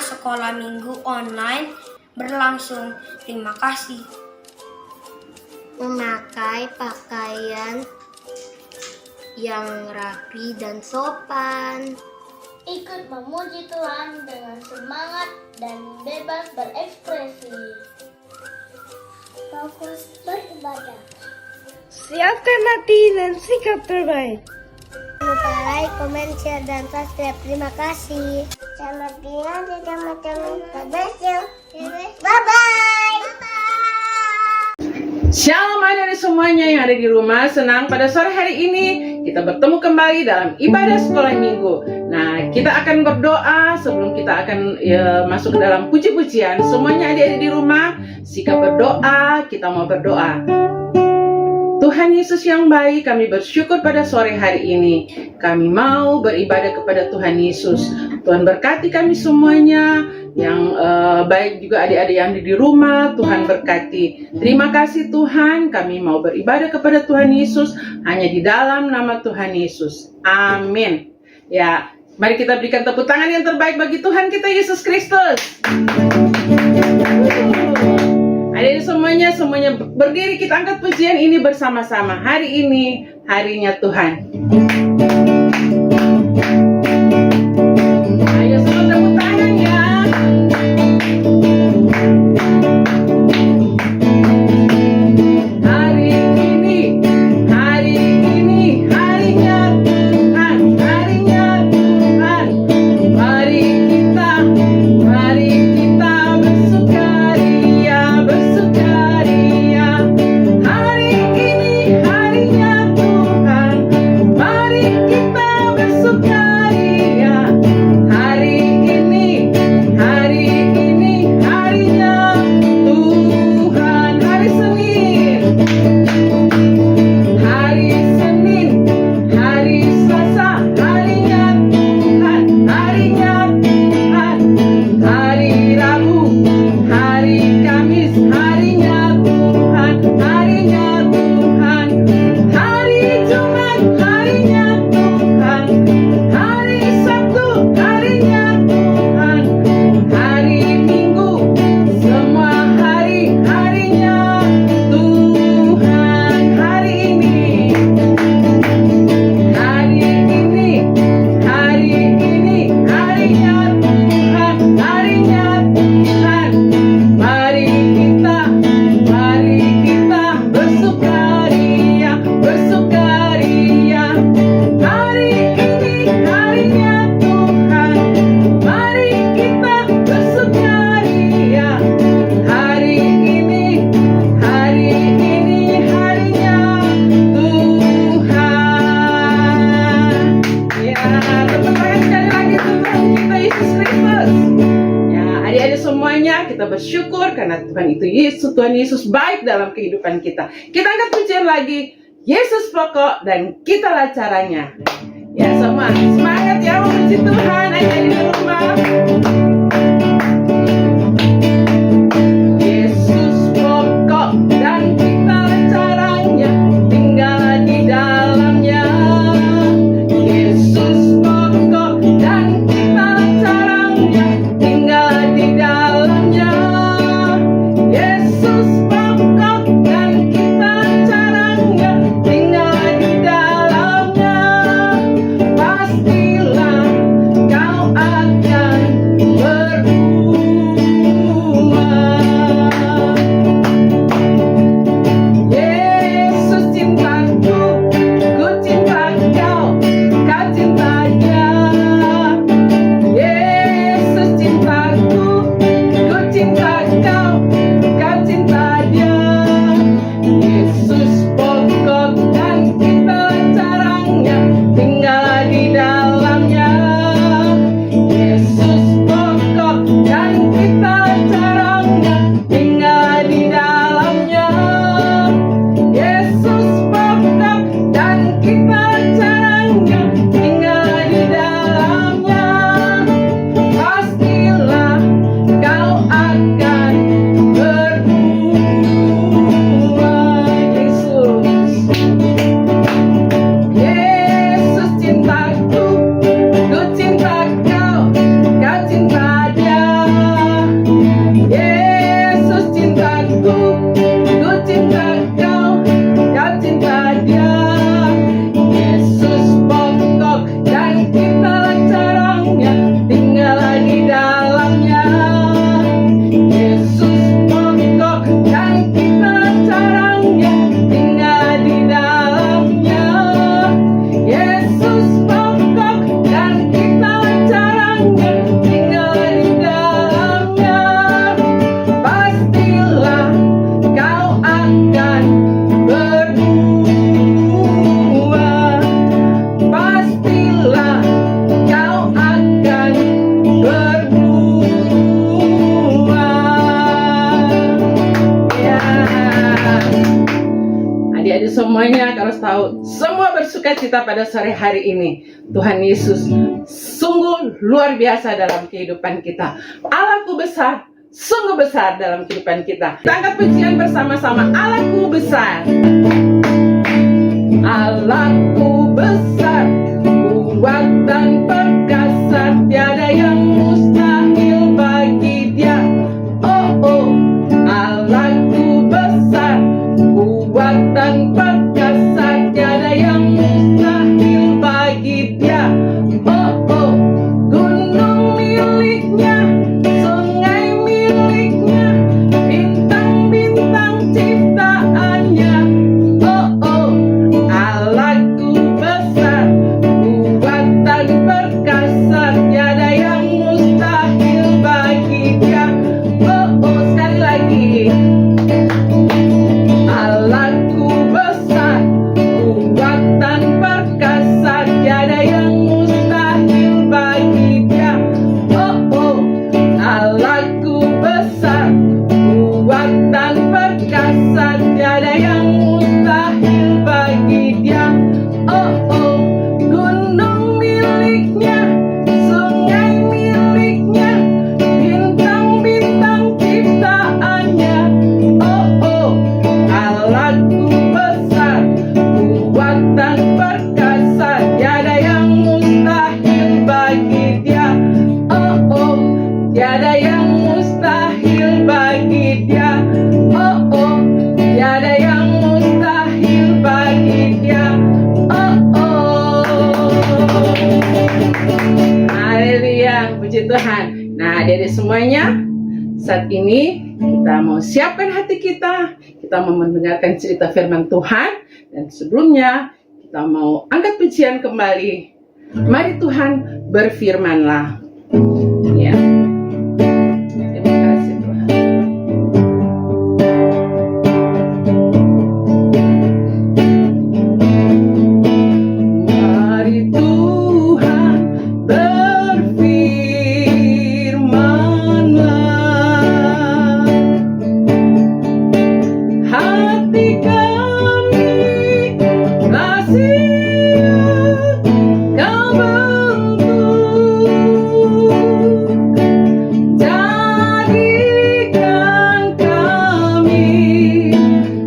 sekolah minggu online berlangsung. Terima kasih. Memakai pakaian yang rapi dan sopan. Ikut memuji Tuhan dengan semangat dan bebas berekspresi. Fokus beribadah. Siapkan hati dan sikap terbaik. Jangan lupa like, komen, share, dan subscribe. Terima kasih. Selamat tinggal di teman-teman. Bye-bye. Shalom adik-adik semuanya yang ada di rumah. Senang pada sore hari ini kita bertemu kembali dalam ibadah sekolah minggu. Nah, kita akan berdoa sebelum kita akan masuk ke dalam puji-pujian. Semuanya adik-adik di rumah, sikap berdoa, kita mau berdoa. Tuhan Yesus yang baik, kami bersyukur pada sore hari ini. Kami mau beribadah kepada Tuhan Yesus. Tuhan berkati kami semuanya, yang baik juga adik-adik yang ada di rumah. Tuhan berkati. Terima kasih Tuhan, kami mau beribadah kepada Tuhan Yesus hanya di dalam nama Tuhan Yesus. Amin. Ya, mari kita berikan tepuk tangan yang terbaik bagi Tuhan kita Yesus Kristus. Adik-adik semuanya berdiri, kita angkat pujian ini bersama-sama. Hari ini harinya Tuhan. Ayo semua tepuk tangan ya. Hari ini harinya Tuhan, harinya Tuhan. Mari kita bersukaria. Hari ini harinya Tuhan, mari kita bersukaria. Hari ini harinya Tuhan. Hari Senin, hari Selasa, harinya Tuhan, harinya Tuhan. Hari Rabu, hari Kamis, harinya Tuhan, harinya Tuhan. Hari Jumat, harinya Tuhan. Hari Sabtu, harinya Tuhan. Hari Minggu, semua harinya Tuhan. Hari ini harinya Tuhan, harinya Tuhan. Mari kita bersukaria. Hari ini harinya Tuhan, mari kita bersukaria. Hari ini harinya Tuhan. Ya, tepuk tangan sekali lagi untuk Tuhan kita Yesus Kristus. Ya, adik-adik semuanya, kita bersyukur karena Tuhan Yesus baik dalam kehidupan kita. Kita angkat pujian lagi, Yesus pokok dan kitalah caranya. Ya, semua semangat ya memuji Tuhan adik-adik di rumah. Yesus pokok dan kitalah caranya, tinggal di dalamnya. Yesus pokok dan kitalah caranya, tinggal di dalamnya. Yesus pokok dan kitalah caranya, tinggal di dalamnya. Pastilah kau akan semuanya harus tahu, semua bersuka cita pada sore hari ini. Tuhan Yesus sungguh luar biasa dalam kehidupan kita. Allahku besar, sungguh besar dalam kehidupan kita. Kita angkat pujian bersama-sama. Allahku besar, Allahku besar, kuat dan perkasa, tiada yang mustahil bagi Dia. Oh oh, Allahku besar, kuat dan perkasa, tiada yang mustahil bagi Dia. Oh oh, gunung miliknya, sungai miliknya, bintang-bintang ciptaannya. Oh oh, Allahku besar, kuat dan perkasa, tiada yang mustahil bagi Dia. Oh oh, sekali lagi. Allahku besar, kuat dan perkasa, tiada yang mustahil bagi Dia. Oh oh, Allahku besar, kuat dan perkasa, tiada yang mustahil bagi Dia. Oh oh, gunung miliknya, sungai miliknya, bintang-bintang ciptaannya. Oh oh, Allahku besar, kuat dan perkasa, tiada yang mustahil bagi Dia. Oh oh, tiada yang mustahil bagi Dia. Oh oh, tiada yang mustahil bagi Dia. Oh oh, haleluya, puji Tuhan. Nah, adik-adik semuanya, saat ini kita mau siapkan hati kita. Kita mau mendengarkan cerita firman Tuhan. Dan sebelumnya kita mau angkat pujian kembali. Mari Tuhan berfirmanlah. Ya. Terima kasih Tuhan. Mari Tuhan berfirmanlah. Hati kami telah siap Kau bentuk. Jadikan kami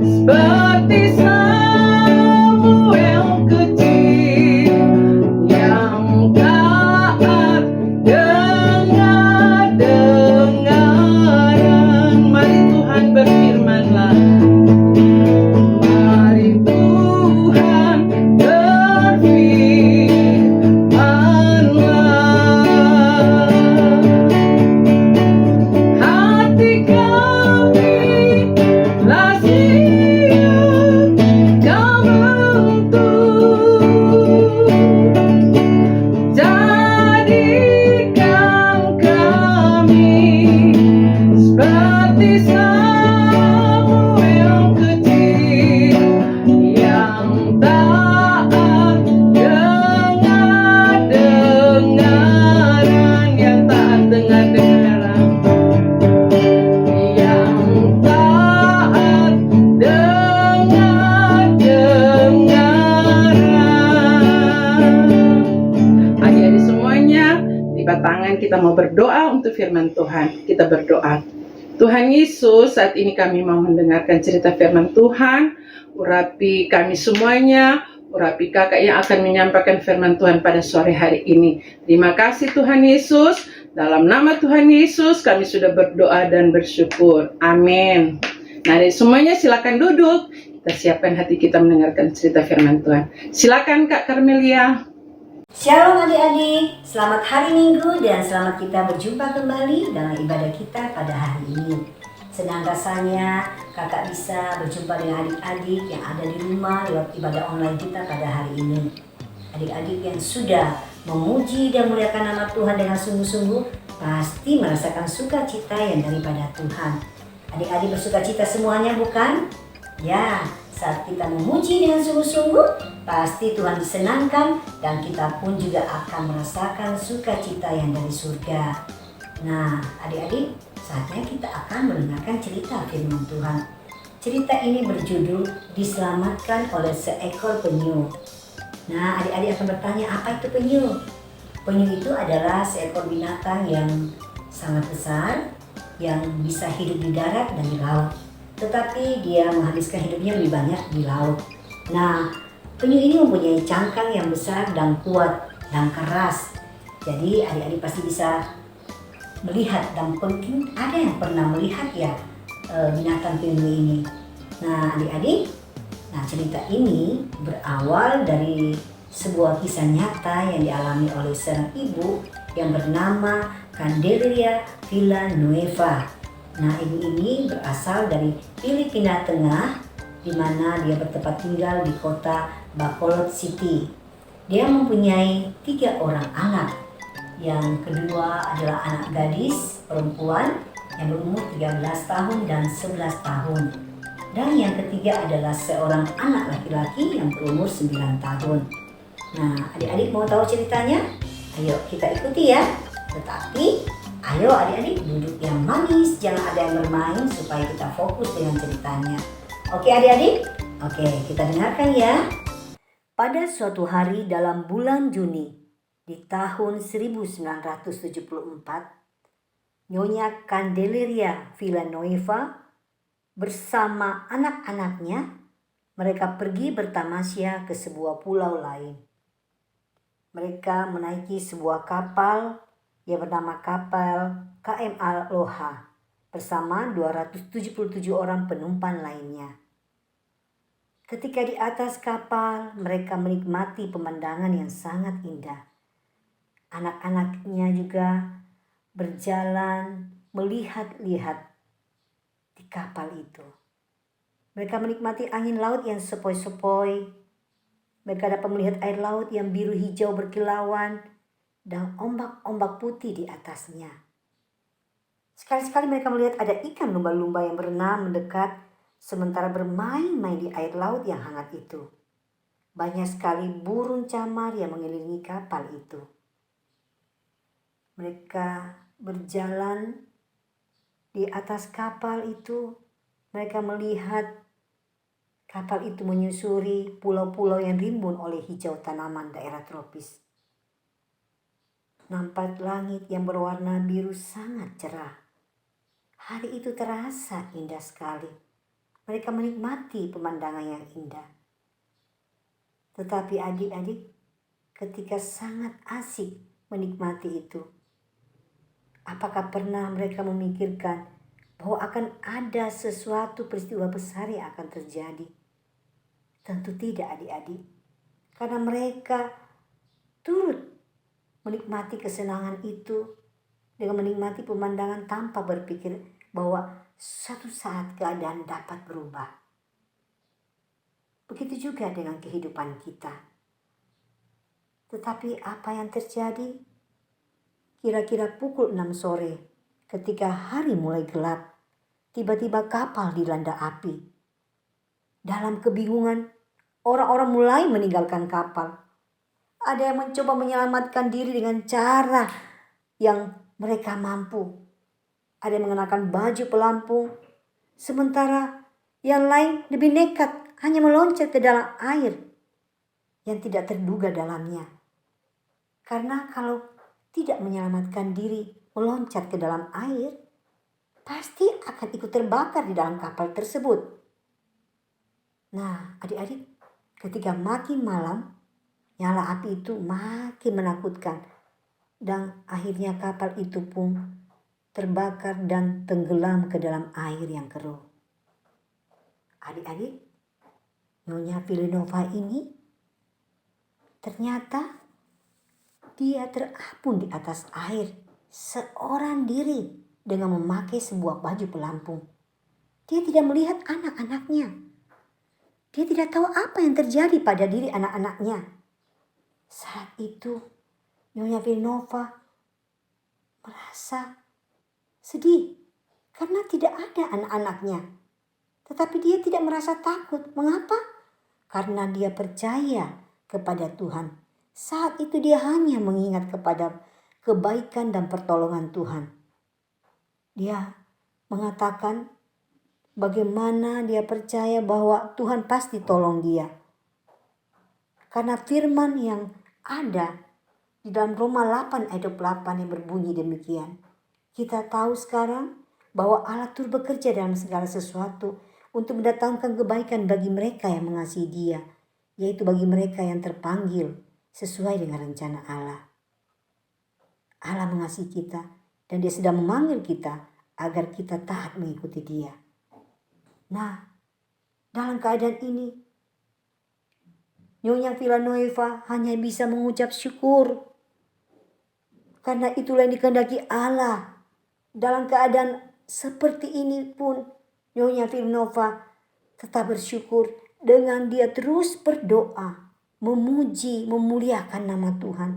seperti Samuel kecil yang taat dengar-dengaran. Mari Tuhan berfirmanlah. Mari Tuhan berfirmanlah. Hati kami telah siap Kau bentuk. Jadikan kami seperti Samuel kecil yang taat dengar-dengaran, yang taat dengar-dengaran, yang taat dengar-dengaran. Adik-adik semuanya, lipat tangan, kita mau berdoa untuk firman Tuhan. Kita berdoa. Tuhan Yesus, saat ini kami mau mendengarkan cerita firman Tuhan. Urapi kami semuanya, urapi kakak yang akan menyampaikan firman Tuhan pada sore hari ini. Terima kasih Tuhan Yesus. Dalam nama Tuhan Yesus kami sudah berdoa dan bersyukur. Amin. Nah, adik semuanya silakan duduk. Kita siapkan hati kita mendengarkan cerita firman Tuhan. Silakan Kak Carmelia. Shalom adik-adik, selamat hari Minggu dan selamat kita berjumpa kembali dalam ibadah kita pada hari ini. Senang rasanya kakak bisa berjumpa dengan adik-adik yang ada di rumah lewat ibadah online kita pada hari ini. Adik-adik yang sudah memuji dan muliakan nama Tuhan dengan sungguh-sungguh pasti merasakan sukacita yang daripada Tuhan. Adik-adik bersukacita semuanya bukan? Ya, saat kita memuji dengan sungguh-sungguh pasti Tuhan disenangkan dan kita pun juga akan merasakan sukacita yang dari surga. Nah, adik-adik, saatnya kita akan mendengarkan cerita firman Tuhan. Cerita ini berjudul Diselamatkan oleh Seekor Penyu. Nah, adik-adik akan bertanya, apa itu penyu? Penyu itu adalah seekor binatang yang sangat besar, yang bisa hidup di darat dan di laut. Tetapi dia menghabiskan hidupnya lebih banyak di laut. Nah, penyu ini mempunyai cangkang yang besar dan kuat dan keras. Jadi adik-adik pasti bisa melihat, dan mungkin ada yang pernah melihat ya binatang penyu ini. Nah adik-adik, cerita ini berawal dari sebuah kisah nyata yang dialami oleh seorang ibu yang bernama Candelaria Villanueva. Nah ibu ini berasal dari Filipina Tengah, di mana dia bertempat tinggal di kota Bacolod City. Dia mempunyai 3 orang anak. Yang kedua adalah anak gadis perempuan yang berumur 13 tahun dan 11 tahun. Dan yang ketiga adalah seorang anak laki-laki yang berumur 9 tahun. Nah, adik-adik mau tahu ceritanya? Ayo kita ikuti ya. Tetapi, ayo adik-adik duduk yang manis, jangan ada yang bermain supaya kita fokus dengan ceritanya. Oke adik-adik? Oke, kita dengarkan ya. Pada suatu hari dalam bulan Juni di tahun 1974, Nyonya Candelaria Villanueva bersama anak-anaknya, mereka pergi bertamasya ke sebuah pulau lain. Mereka menaiki sebuah kapal yang bernama kapal KM Aloha bersama 277 orang penumpang lainnya. Ketika di atas kapal, mereka menikmati pemandangan yang sangat indah. Anak-anaknya juga berjalan melihat-lihat di kapal itu. Mereka menikmati angin laut yang sepoi-sepoi. Mereka dapat melihat air laut yang biru hijau berkilauan dan ombak-ombak putih di atasnya. Sekali-sekali mereka melihat ada ikan lumba-lumba yang berenang mendekat sementara bermain-main di air laut yang hangat itu. Banyak sekali burung camar yang mengelilingi kapal itu. Mereka berjalan di atas kapal itu. Mereka melihat kapal itu menyusuri pulau-pulau yang rimbun oleh hijau tanaman daerah tropis. Nampak langit yang berwarna biru sangat cerah. Hari itu terasa indah sekali. Mereka menikmati pemandangan yang indah. Tetapi adik-adik, ketika sangat asik menikmati itu, apakah pernah mereka memikirkan bahwa akan ada sesuatu peristiwa besar yang akan terjadi? Tentu tidak adik-adik. Karena mereka turut menikmati kesenangan itu dengan menikmati pemandangan tanpa berpikir bahwa suatu saat keadaan dapat berubah. Begitu juga dengan kehidupan kita. Tetapi apa yang terjadi? Kira-kira pukul 6 sore ketika hari mulai gelap, tiba-tiba kapal dilanda api. Dalam kebingungan, orang-orang mulai meninggalkan kapal. Ada yang mencoba menyelamatkan diri dengan cara yang mereka mampu. Ada yang mengenakan baju pelampung, sementara yang lain lebih nekat hanya meloncat ke dalam air yang tidak terduga dalamnya. Karena kalau tidak menyelamatkan diri meloncat ke dalam air, pasti akan ikut terbakar di dalam kapal tersebut. Nah, adik-adik, ketika makin malam, nyala api itu makin menakutkan. Dan akhirnya kapal itu pun terbakar dan tenggelam ke dalam air yang keruh. Adik-adik, Nyonya Villanueva ini ternyata dia terapung di atas air seorang diri dengan memakai sebuah baju pelampung. Dia tidak melihat anak-anaknya. Dia tidak tahu apa yang terjadi pada diri anak-anaknya. Saat itu Nyonya Villanueva merasa sedih karena tidak ada anak-anaknya. Tetapi dia tidak merasa takut. Mengapa? Karena dia percaya kepada Tuhan. Saat itu dia hanya mengingat kepada kebaikan dan pertolongan Tuhan. Dia mengatakan bagaimana dia percaya bahwa Tuhan pasti tolong dia. Karena firman yang ada di dalam Roma 8 ayat 28 yang berbunyi demikian. Kita tahu sekarang bahwa Allah turut bekerja dalam segala sesuatu untuk mendatangkan kebaikan bagi mereka yang mengasihi Dia, yaitu bagi mereka yang terpanggil sesuai dengan rencana Allah. Allah mengasihi kita dan Dia sedang memanggil kita agar kita taat mengikuti Dia. Nah, dalam keadaan ini, Nyonya Villanueva hanya bisa mengucap syukur. Karena itulah yang dikehendaki Allah. Dalam keadaan seperti ini pun, Nyonya Villanueva tetap bersyukur dengan dia terus berdoa, memuji, memuliakan nama Tuhan.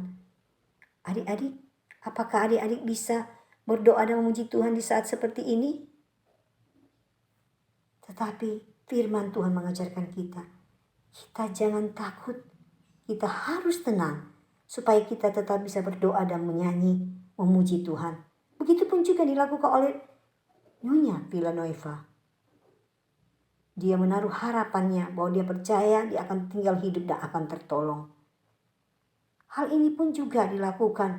Adik-adik, apakah adik-adik bisa berdoa dan memuji Tuhan di saat seperti ini? Tetapi firman Tuhan mengajarkan kita jangan takut, kita harus tenang supaya kita tetap bisa berdoa dan menyanyi, memuji Tuhan. Begitupun juga dilakukan oleh Nyonya Villanueva. Dia menaruh harapannya bahwa dia percaya dia akan tinggal hidup dan akan tertolong. Hal ini pun juga dilakukan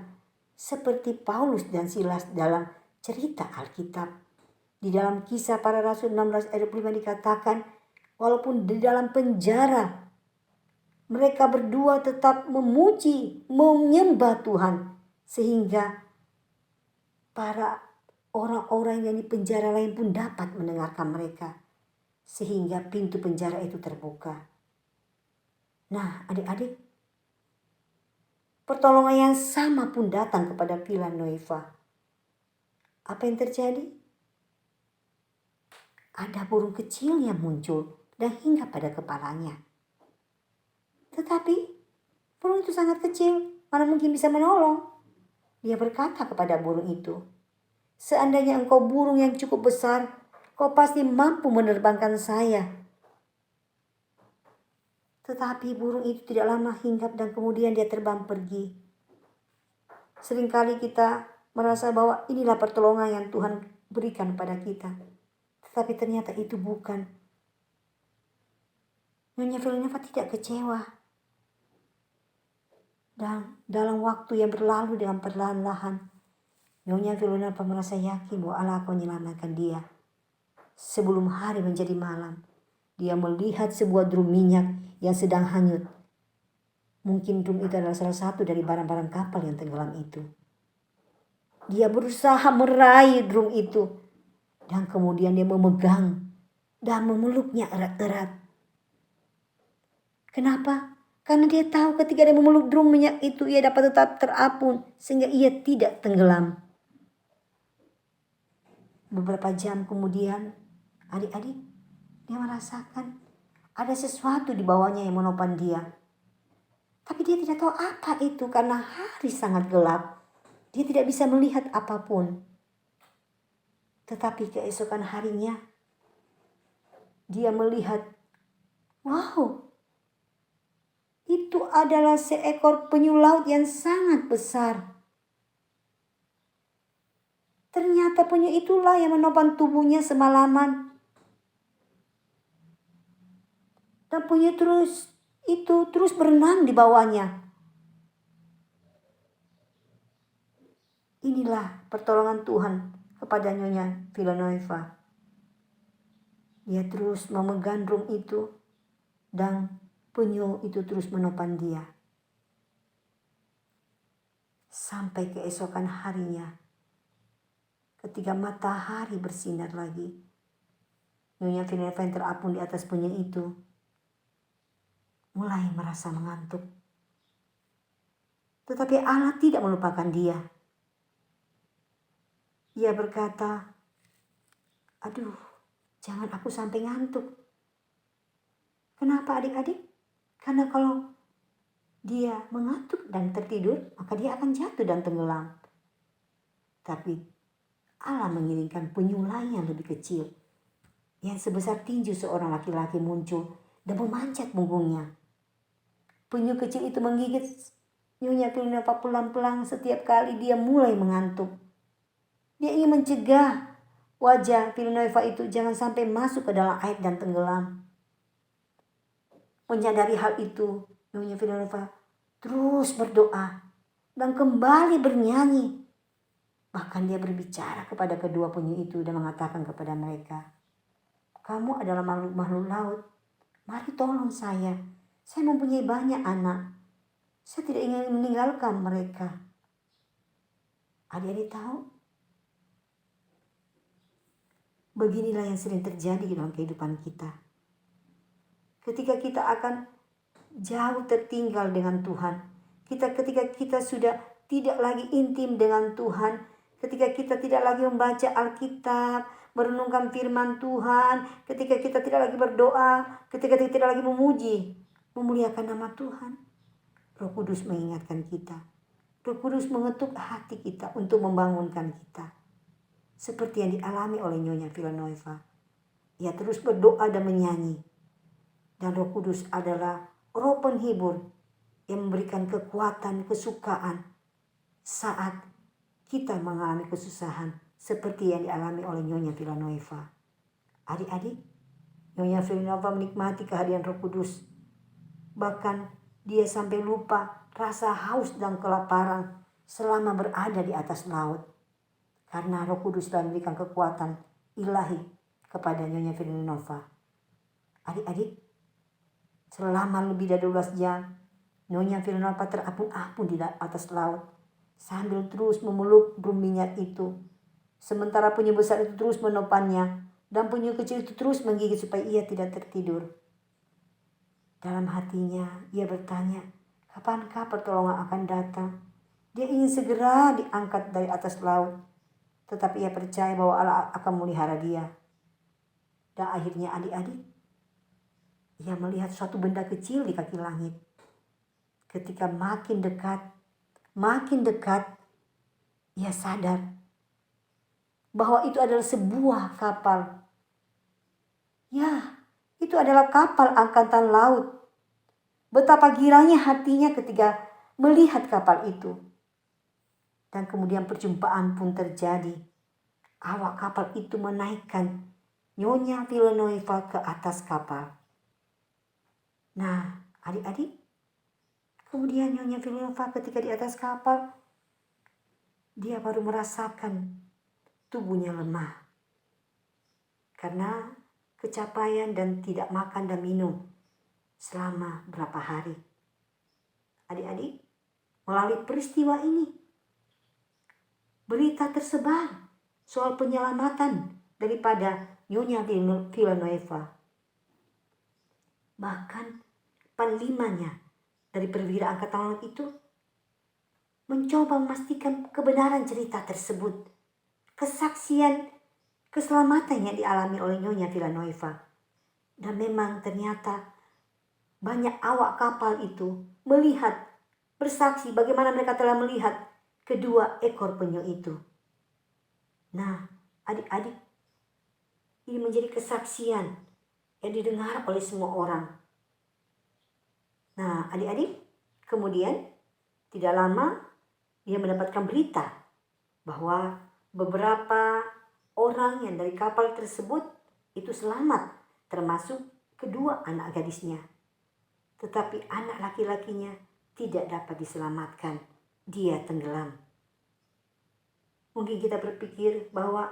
seperti Paulus dan Silas dalam cerita Alkitab. Di dalam Kisah Para Rasul 16 ayat 5 dikatakan, walaupun di dalam penjara, mereka berdua tetap memuji, menyembah Tuhan. Sehingga para orang-orang yang di penjara lain pun dapat mendengarkan mereka. Sehingga pintu penjara itu terbuka. Nah, adik-adik, pertolongan yang sama pun datang kepada Villanueva. Apa yang terjadi? Ada burung kecil yang muncul dan hingga pada kepalanya. Tetapi burung itu sangat kecil, mana mungkin bisa menolong. Dia berkata kepada burung itu, seandainya engkau burung yang cukup besar, kau pasti mampu menerbangkan saya. Tetapi burung itu tidak lama hinggap dan kemudian dia terbang pergi. Seringkali kita merasa bahwa inilah pertolongan yang Tuhan berikan pada kita. Tetapi ternyata itu bukan. Nyonya Villanueva tidak kecewa. Dan dalam waktu yang berlalu dengan perlahan-lahan, Nyonya Villanueva merasa yakin bahwa Allah akan menyelamatkan dia. Sebelum hari menjadi malam, dia melihat sebuah drum minyak yang sedang hanyut. Mungkin drum itu adalah salah satu dari barang-barang kapal yang tenggelam itu. Dia berusaha meraih drum itu. Dan kemudian dia memegang dan memeluknya erat-erat. Kenapa? Karena dia tahu ketika dia memeluk drum minyak itu, ia dapat tetap terapung sehingga ia tidak tenggelam. Beberapa jam kemudian, adik-adik, dia merasakan ada sesuatu di bawahnya yang menopang dia. Tapi dia tidak tahu apa itu karena hari sangat gelap. Dia tidak bisa melihat apapun. Tetapi keesokan harinya, dia melihat, wow, itu adalah seekor penyu laut yang sangat besar. Ternyata penyu itulah yang menopang tubuhnya semalaman. Dan penyu terus berenang di bawahnya. Inilah pertolongan Tuhan kepada Nyonya Villanueva. Dia terus memegang drum itu dan penyu itu terus menopang dia. Sampai keesokan harinya, ketika matahari bersinar lagi, Nyonya Villanueva yang terapung di atas penyu itu mulai merasa mengantuk. Tetapi Allah tidak melupakan dia. Ia berkata, aduh, jangan aku sampai ngantuk. Kenapa adik-adik? Karena kalau dia mengantuk dan tertidur, maka dia akan jatuh dan tenggelam. Tapi Allah mengirimkan penyu lain yang lebih kecil, yang sebesar tinju seorang laki-laki muncul dan memanjat punggungnya. Penyu kecil itu menggigit Nyonya Villanueva pelan-pelan setiap kali dia mulai mengantuk. Dia ingin mencegah wajah Villanueva itu jangan sampai masuk ke dalam air dan tenggelam. Menyadari hal itu, Nyonya Villanueva terus berdoa dan kembali bernyanyi. Bahkan dia berbicara kepada kedua penyu itu dan mengatakan kepada mereka, "Kamu adalah makhluk-makhluk laut. Mari tolong saya. Saya mempunyai banyak anak. Saya tidak ingin meninggalkan mereka." Adik-adik tahu? Beginilah yang sering terjadi dalam kehidupan kita. Ketika kita akan jauh tertinggal dengan Tuhan, ketika kita sudah tidak lagi intim dengan Tuhan, ketika kita tidak lagi membaca Alkitab, merenungkan firman Tuhan, ketika kita tidak lagi berdoa, ketika kita tidak lagi memuji, memuliakan nama Tuhan, Roh Kudus mengingatkan kita. Roh Kudus mengetuk hati kita untuk membangunkan kita. Seperti yang dialami oleh Nyonya Villanueva. Ia terus berdoa dan menyanyi. Dan Roh Kudus adalah roh penghibur yang memberikan kekuatan, kesukaan saat kita mengalami kesusahan seperti yang dialami oleh Nyonya Villanueva. Adik-adik, Nyonya Villanueva menikmati kehadiran Roh Kudus. Bahkan dia sampai lupa rasa haus dan kelaparan selama berada di atas laut. Karena Roh Kudus telah memberikan kekuatan ilahi kepada Nyonya Villanueva. Adik-adik, selama lebih dari 12 jam, Nyonya Villanueva terapung-apung di atas laut sambil terus memeluk burung minyak itu. Sementara penyu besar itu terus menopangnya dan penyu kecil itu terus menggigit supaya ia tidak tertidur. Dalam hatinya ia bertanya, kapankah pertolongan akan datang? Dia ingin segera diangkat dari atas laut. Tetapi ia percaya bahwa Allah akan memelihara dia. Dan akhirnya adik-adik, ia melihat suatu benda kecil di kaki langit. Ketika makin dekat, ia sadar bahwa itu adalah sebuah kapal. Ya, itu adalah kapal angkatan laut. Betapa girangnya hatinya ketika melihat kapal itu. Dan kemudian perjumpaan pun terjadi. Awak kapal itu menaikkan Nyonya Villanueva ke atas kapal. Nah, adik-adik, kemudian Nyonya Villanueva ketika di atas kapal, dia baru merasakan tubuhnya lemah. Karena kecapaian dan tidak makan dan minum selama berapa hari. Adik-adik, melalui peristiwa ini, berita tersebar soal penyelamatan daripada Nyonya Villanueva. Bahkan panlimanya dari perwira angkatan laut itu mencoba memastikan kebenaran cerita tersebut. Kesaksian keselamatan yang dialami oleh Nyonya Villanueva. Dan memang ternyata banyak awak kapal itu melihat, bersaksi bagaimana mereka telah melihat kedua ekor penyu itu. Nah, adik-adik, ini menjadi kesaksian yang didengar oleh semua orang. Nah, adik-adik, kemudian tidak lama dia mendapatkan berita bahwa beberapa orang yang dari kapal tersebut itu selamat, termasuk kedua anak gadisnya. Tetapi anak laki-lakinya tidak dapat diselamatkan. Dia tenggelam. Mungkin kita berpikir bahwa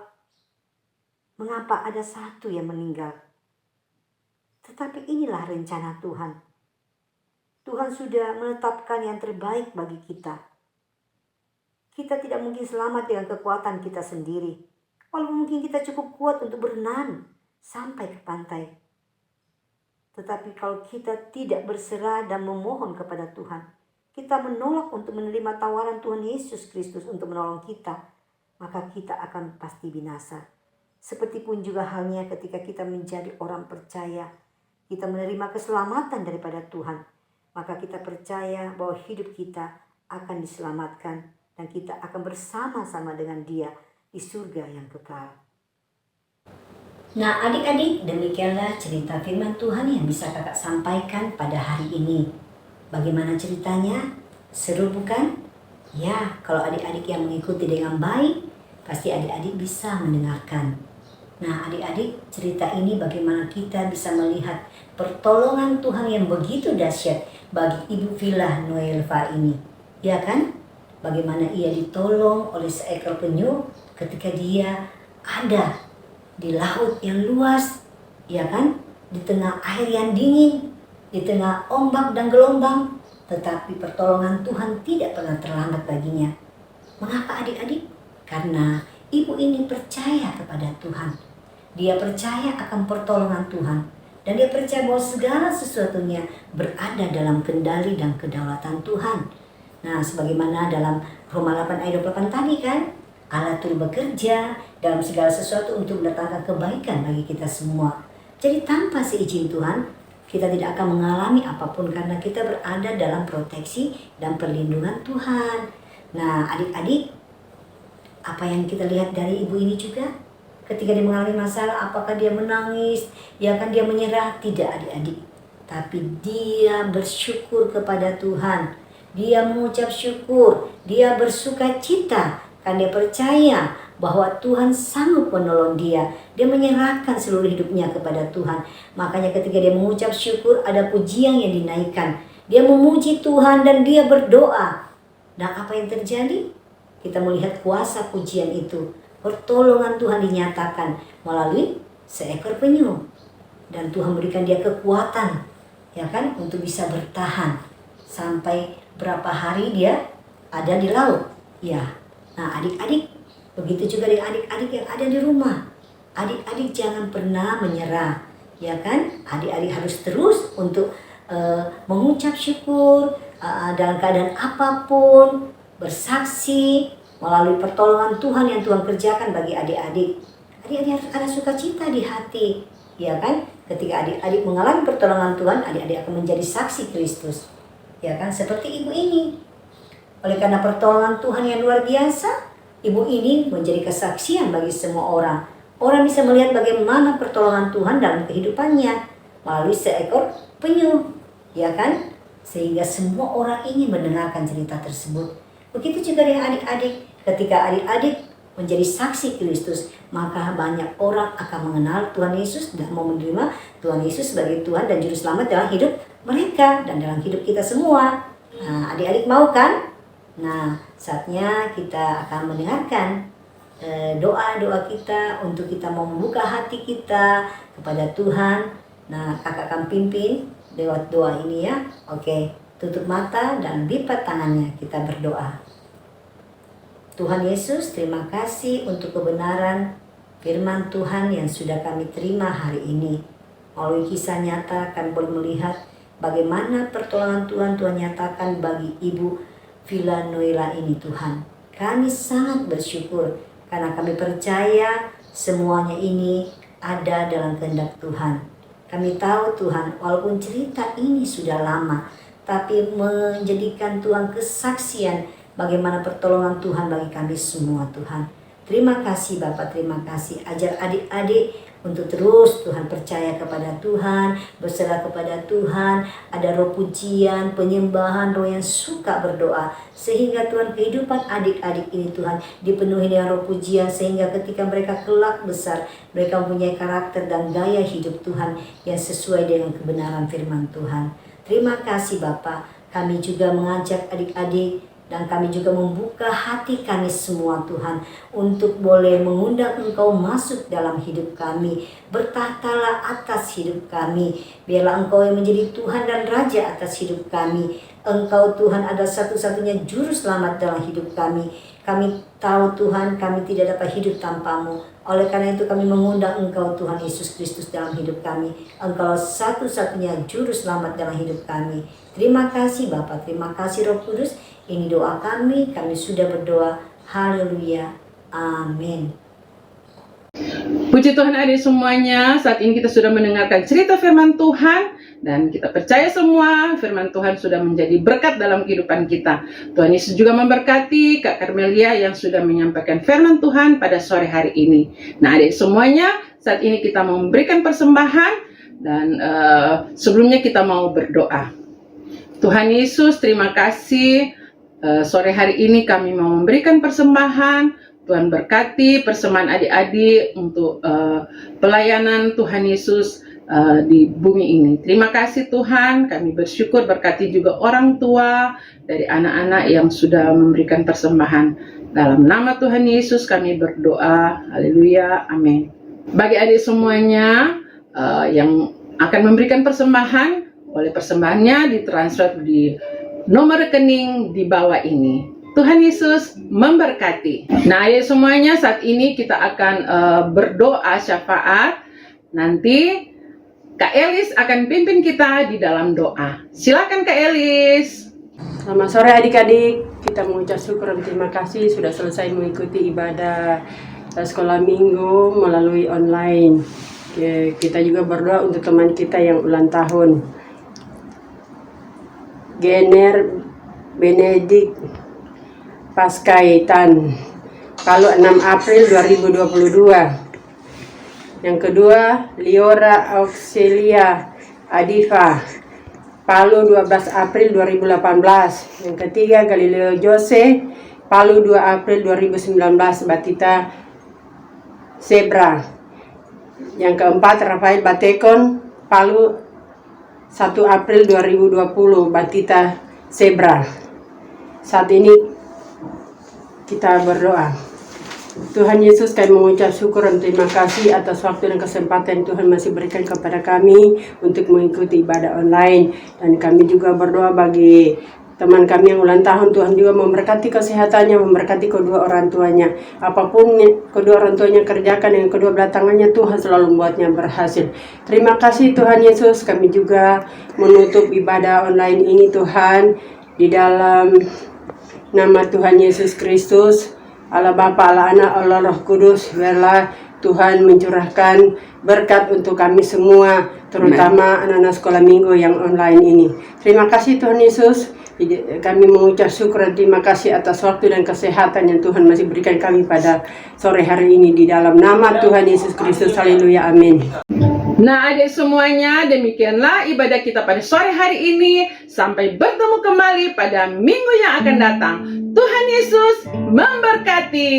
mengapa ada satu yang meninggal. Tetapi inilah rencana Tuhan. Tuhan sudah menetapkan yang terbaik bagi kita. Kita tidak mungkin selamat dengan kekuatan kita sendiri. Walaupun mungkin kita cukup kuat untuk berenang sampai ke pantai. Tetapi kalau kita tidak berserah dan memohon kepada Tuhan, kita menolak untuk menerima tawaran Tuhan Yesus Kristus untuk menolong kita, maka kita akan pasti binasa. Seperti pun juga halnya ketika kita menjadi orang percaya, kita menerima keselamatan daripada Tuhan, maka kita percaya bahwa hidup kita akan diselamatkan dan kita akan bersama-sama dengan Dia di surga yang kekal. Nah, adik-adik, demikianlah cerita firman Tuhan yang bisa kakak sampaikan pada hari ini. Bagaimana ceritanya? Seru bukan? Ya, kalau adik-adik yang mengikuti dengan baik, pasti adik-adik bisa mendengarkan. Nah, adik-adik, cerita ini bagaimana kita bisa melihat pertolongan Tuhan yang begitu dahsyat bagi Ibu Villa Noelva ini. Ya kan? Bagaimana ia ditolong oleh seekor penyu ketika dia ada di laut yang luas, ya kan? Di tengah air yang dingin, di tengah ombak dan gelombang, tetapi pertolongan Tuhan tidak pernah terlambat baginya. Mengapa adik-adik? Karena ibu ini percaya kepada Tuhan. Dia percaya akan pertolongan Tuhan. Dan dia percaya bahwa segala sesuatunya berada dalam kendali dan kedaulatan Tuhan. Nah, sebagaimana dalam Roma 8 ayat 28 tadi kan, Allah turut bekerja dalam segala sesuatu untuk mendatangkan kebaikan bagi kita semua. Jadi tanpa seizin Tuhan, kita tidak akan mengalami apapun karena kita berada dalam proteksi dan perlindungan Tuhan. Nah, adik-adik, apa yang kita lihat dari ibu ini juga? Ketika dia mengalami masalah, apakah dia menangis? Ya kan, dia menyerah? Tidak, adik-adik. Tapi dia bersyukur kepada Tuhan. Dia mengucap syukur. Dia bersuka cita. Kan dia percaya bahwa Tuhan sanggup menolong dia. Dia menyerahkan seluruh hidupnya kepada Tuhan. Makanya ketika dia mengucap syukur, ada pujian yang dinaikkan. Dia memuji Tuhan dan dia berdoa. Nah, apa yang terjadi? Kita melihat kuasa pujian itu. Pertolongan Tuhan dinyatakan melalui seekor penyu. Dan Tuhan berikan dia kekuatan, ya kan, untuk bisa bertahan. Sampai berapa hari dia ada di laut. Ya, nah adik-adik, begitu juga dengan adik-adik yang ada di rumah. Adik-adik jangan pernah menyerah, ya kan? Adik-adik harus terus untuk mengucap syukur dalam keadaan apapun, bersaksi melalui pertolongan Tuhan yang Tuhan kerjakan bagi adik-adik. Adik-adik harus ada sukacita di hati, ya kan? Ketika adik-adik mengalami pertolongan Tuhan, adik-adik akan menjadi saksi Kristus, ya kan? Seperti ibu ini. Oleh karena pertolongan Tuhan yang luar biasa, ibu ini menjadi kesaksian bagi semua orang. Orang bisa melihat bagaimana pertolongan Tuhan dalam kehidupannya melalui seekor penyu, ya kan? Sehingga semua orang ingin mendengarkan cerita tersebut. Begitu juga dengan adik-adik. Ketika adik-adik menjadi saksi Kristus, maka banyak orang akan mengenal Tuhan Yesus dan mau menerima Tuhan Yesus sebagai Tuhan dan Juru Selamat dalam hidup mereka dan dalam hidup kita semua. Nah, adik-adik mau kan? Nah, saatnya kita akan mendengarkan doa-doa kita untuk kita mau membuka hati kita kepada Tuhan. Nah, kakak akan pimpin lewat doa ini ya. Oke, tutup mata dan lipat tangannya, kita berdoa. Tuhan Yesus, terima kasih untuk kebenaran firman Tuhan yang sudah kami terima hari ini. Melalui kisah nyata kami boleh melihat bagaimana pertolongan Tuhan nyatakan bagi Ibu Villa Noelva ini Tuhan. Kami sangat bersyukur karena kami percaya semuanya ini ada dalam kehendak Tuhan. Kami tahu Tuhan, walaupun cerita ini sudah lama, tapi menjadikan Tuhan kesaksian bagaimana pertolongan Tuhan bagi kami semua Tuhan. Terima kasih Bapak, terima kasih. Ajar adik-adik untuk terus Tuhan percaya kepada Tuhan, berserah kepada Tuhan. Ada roh pujian, penyembahan, roh yang suka berdoa. Sehingga Tuhan kehidupan adik-adik ini Tuhan dipenuhi dengan roh pujian. Sehingga ketika mereka kelak besar, mereka mempunyai karakter dan gaya hidup Tuhan yang sesuai dengan kebenaran firman Tuhan. Terima kasih Bapak. Kami juga mengajak adik-adik dan kami juga membuka hati kami semua Tuhan untuk boleh mengundang Engkau masuk dalam hidup kami. Bertahtalah atas hidup kami. Biarlah Engkau yang menjadi Tuhan dan Raja atas hidup kami. Engkau Tuhan ada satu-satunya juru selamat dalam hidup kami. Kami tahu Tuhan kami tidak dapat hidup tanpa-Mu. Oleh karena itu kami mengundang Engkau Tuhan Yesus Kristus dalam hidup kami. Engkau satu-satunya juru selamat dalam hidup kami. Terima kasih Bapa, terima kasih Roh Kudus. Ini doa kami sudah berdoa. Haleluya. Amin. Puji Tuhan adik semuanya, saat ini kita sudah mendengarkan cerita firman Tuhan. Dan kita percaya semua firman Tuhan sudah menjadi berkat dalam kehidupan kita. Tuhan Yesus juga memberkati Kak Carmelia yang sudah menyampaikan firman Tuhan pada sore hari ini. Nah adik semuanya, saat ini kita mau memberikan persembahan. Dan sebelumnya kita mau berdoa. Tuhan Yesus, terima kasih. Sore hari ini kami mau memberikan persembahan Tuhan berkati persembahan adik-adik untuk pelayanan Tuhan Yesus di bumi ini. Terima kasih Tuhan, kami bersyukur berkati juga orang tua dari anak-anak yang sudah memberikan persembahan. Dalam nama Tuhan Yesus kami berdoa, haleluya, amin. Bagi adik semuanya yang akan memberikan persembahan, oleh persembahannya ditransfer di nomor rekening di bawah ini. Tuhan Yesus memberkati. Nah, adik semuanya, saat ini kita akan berdoa syafaat. Nanti Kak Elis akan pimpin kita di dalam doa. Silakan Kak Elis. Selamat sore adik-adik. Kita mengucap syukur dan terima kasih sudah selesai mengikuti ibadah sekolah minggu melalui online. Kita juga berdoa untuk teman kita yang ulang tahun. Gener Benedik Paskaitan, Palu 6 April 2022. Yang kedua, Liora Auxilia Adifa, Palu 12 April 2018. Yang ketiga, Galileo Jose, Palu 2 April 2019, Batita Zebra. Yang keempat, Rafael Batekon, Palu 1 April 2020, Batita Zebra. Saat ini kita berdoa. Tuhan Yesus, kami mengucap syukur dan terima kasih atas waktu dan kesempatan Tuhan masih berikan kepada kami untuk mengikuti ibadah online. Dan kami juga berdoa bagi teman kami yang ulang tahun. Tuhan juga memberkati kesehatannya, memberkati kedua orang tuanya. Apapun kedua orang tuanya kerjakan dengan kedua belah tangannya, Tuhan selalu membuatnya berhasil. Terima kasih Tuhan Yesus. Kami juga menutup ibadah online ini Tuhan di dalam nama Tuhan Yesus Kristus, Allah Bapa, Allah Anak, Allah Roh Kudus. Biarlah Tuhan mencurahkan berkat untuk kami semua, terutama anak-anak sekolah minggu yang online ini. Terima kasih Tuhan Yesus. Kami mengucap syukur dan terima kasih atas waktu dan kesehatan yang Tuhan masih berikan kami pada sore hari ini. Di dalam nama Tuhan Yesus Kristus, haleluya, amin. Nah, adik semuanya, demikianlah ibadah kita pada sore hari ini. Sampai bertemu kembali pada minggu yang akan datang. Tuhan Yesus memberkati.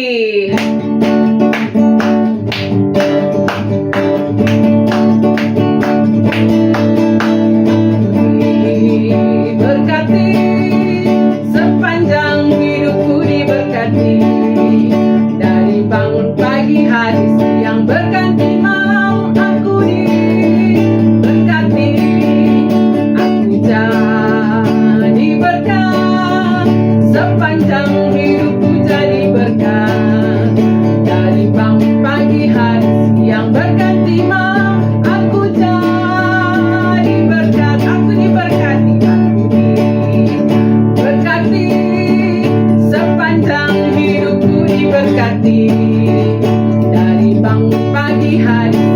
Dari bangun pagi hari